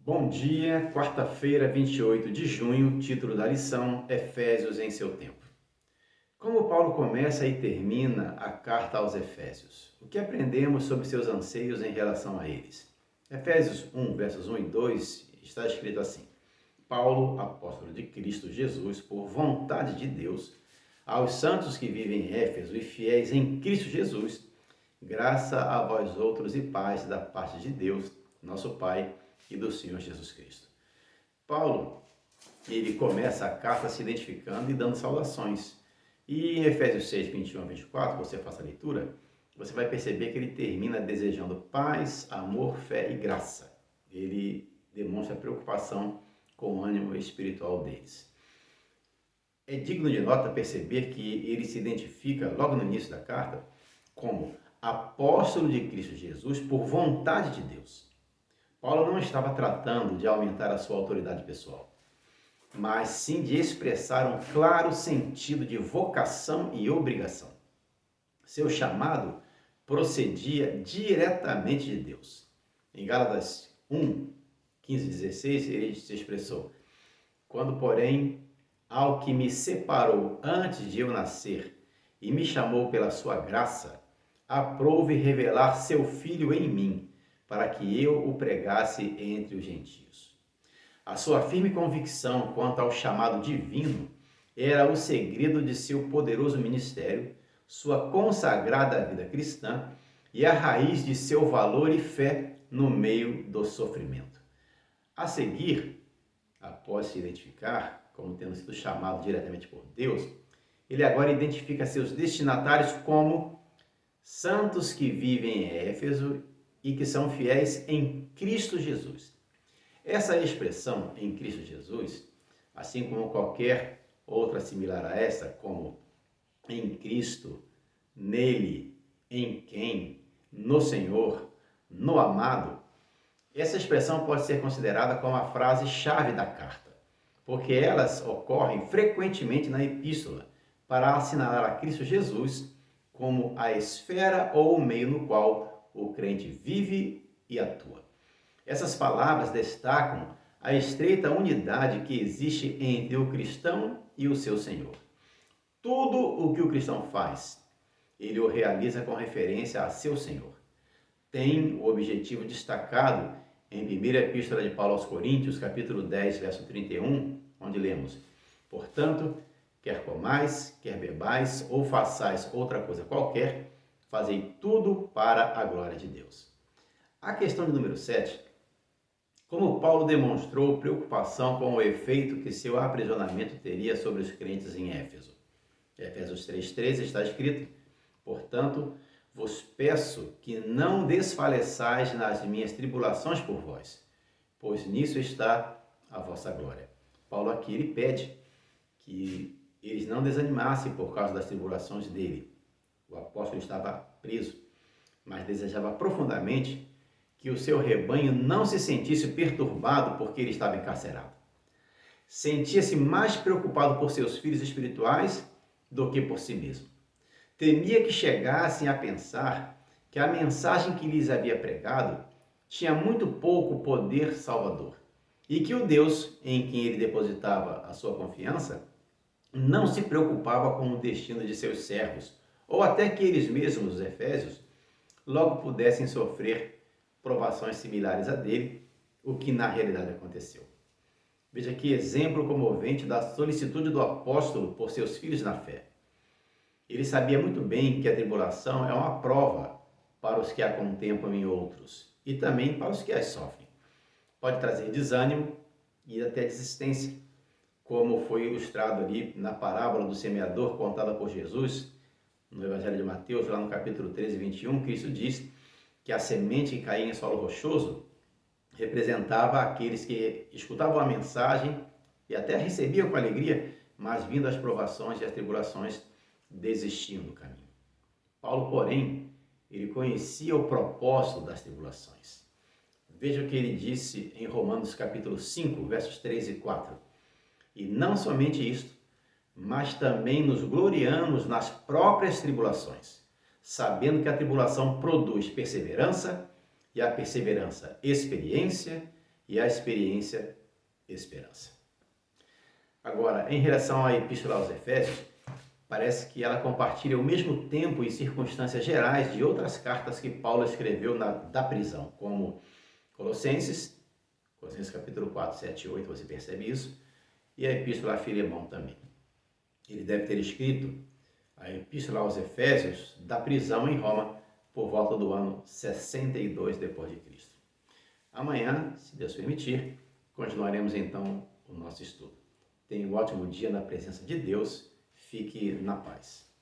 Bom dia, quarta-feira, 28 de junho, título da lição, Efésios em seu tempo. Como Paulo começa e termina a carta aos Efésios? O que aprendemos sobre seus anseios em relação a eles? Efésios 1, versos 1 e 2, está escrito assim: Paulo, apóstolo de Cristo Jesus, por vontade de Deus, aos santos que vivem em Éfeso e fiéis em Cristo Jesus, graça a vós outros e paz da parte de Deus, nosso Pai, e do Senhor Jesus Cristo. Paulo, ele começa a carta se identificando e dando saudações. E em Efésios 6, 21 a 24, você faça a leitura, você vai perceber que ele termina desejando paz, amor, fé e graça. Ele demonstra preocupação com o ânimo espiritual deles. É digno de nota perceber que ele se identifica, logo no início da carta, como apóstolo de Cristo Jesus por vontade de Deus. Paulo não estava tratando de aumentar a sua autoridade pessoal, mas sim de expressar um claro sentido de vocação e obrigação. Seu chamado procedia diretamente de Deus. Em Gálatas 1, 15 e 16, ele se expressou: quando, porém, ao que me separou antes de eu nascer e me chamou pela sua graça, aprouve revelar seu Filho em mim, para que eu o pregasse entre os gentios. A sua firme convicção quanto ao chamado divino era o segredo de seu poderoso ministério, sua consagrada vida cristã e a raiz de seu valor e fé no meio do sofrimento. A seguir, após se identificar como tendo sido chamado diretamente por Deus, ele agora identifica seus destinatários como santos que vivem em Éfeso e que são fiéis em Cristo Jesus. Essa expressão, em Cristo Jesus, assim como qualquer outra similar a essa, como em Cristo, nele, em quem, no Senhor, no amado, essa expressão pode ser considerada como a frase-chave da carta, porque elas ocorrem frequentemente na epístola para assinalar a Cristo Jesus como a esfera ou o meio no qual o crente vive e atua. Essas palavras destacam a estreita unidade que existe entre o cristão e o seu Senhor. Tudo o que o cristão faz, ele o realiza com referência a seu Senhor. Tem o objetivo destacado em 1ª Epístola de Paulo aos Coríntios, capítulo 10, verso 31, onde lemos: portanto, quer comais, quer bebais, ou façais outra coisa qualquer, fazei tudo para a glória de Deus. A questão de número 7, como Paulo demonstrou preocupação com o efeito que seu aprisionamento teria sobre os crentes em Éfeso. Efésios 3,13 está escrito: portanto, vos peço que não desfaleçais nas minhas tribulações por vós, pois nisso está a vossa glória. Paulo aqui ele pede que eles não desanimassem por causa das tribulações dele. O apóstolo estava preso, mas desejava profundamente que o seu rebanho não se sentisse perturbado porque ele estava encarcerado. Sentia-se mais preocupado por seus filhos espirituais do que por si mesmo. Temia que chegassem a pensar que a mensagem que lhes havia pregado tinha muito pouco poder salvador e que o Deus em quem ele depositava a sua confiança não se preocupava com o destino de seus servos, ou até que eles mesmos, os efésios, logo pudessem sofrer provações similares a dele, o que na realidade aconteceu. Veja que exemplo comovente da solicitude do apóstolo por seus filhos na fé. Ele sabia muito bem que a tribulação é uma prova para os que a contemplam em outros e também para os que as sofrem. Pode trazer desânimo e até desistência, como foi ilustrado ali na parábola do semeador contada por Jesus, no Evangelho de Mateus, lá no capítulo 13, 21, Cristo diz que a semente que caía em solo rochoso representava aqueles que escutavam a mensagem e até recebiam com alegria, mas vindo as provações e as tribulações, desistiam do caminho. Paulo, porém, ele conhecia o propósito das tribulações. Veja o que ele disse em Romanos capítulo 5, versos 3 e 4. E não somente isto, mas também nos gloriamos nas próprias tribulações, sabendo que a tribulação produz perseverança, e a perseverança, experiência, e a experiência esperança. Agora, em relação à Epístola aos Efésios, parece que ela compartilha o mesmo tempo e circunstâncias gerais de outras cartas que Paulo escreveu da prisão, como Colossenses capítulo 4, 7 e 8, você percebe isso, e a Epístola a Filemão também. Ele deve ter escrito a Epístola aos Efésios da prisão em Roma por volta do ano 62 depois de Cristo. Amanhã, se Deus permitir, continuaremos então o nosso estudo. Tenha um ótimo dia na presença de Deus. Fique na paz.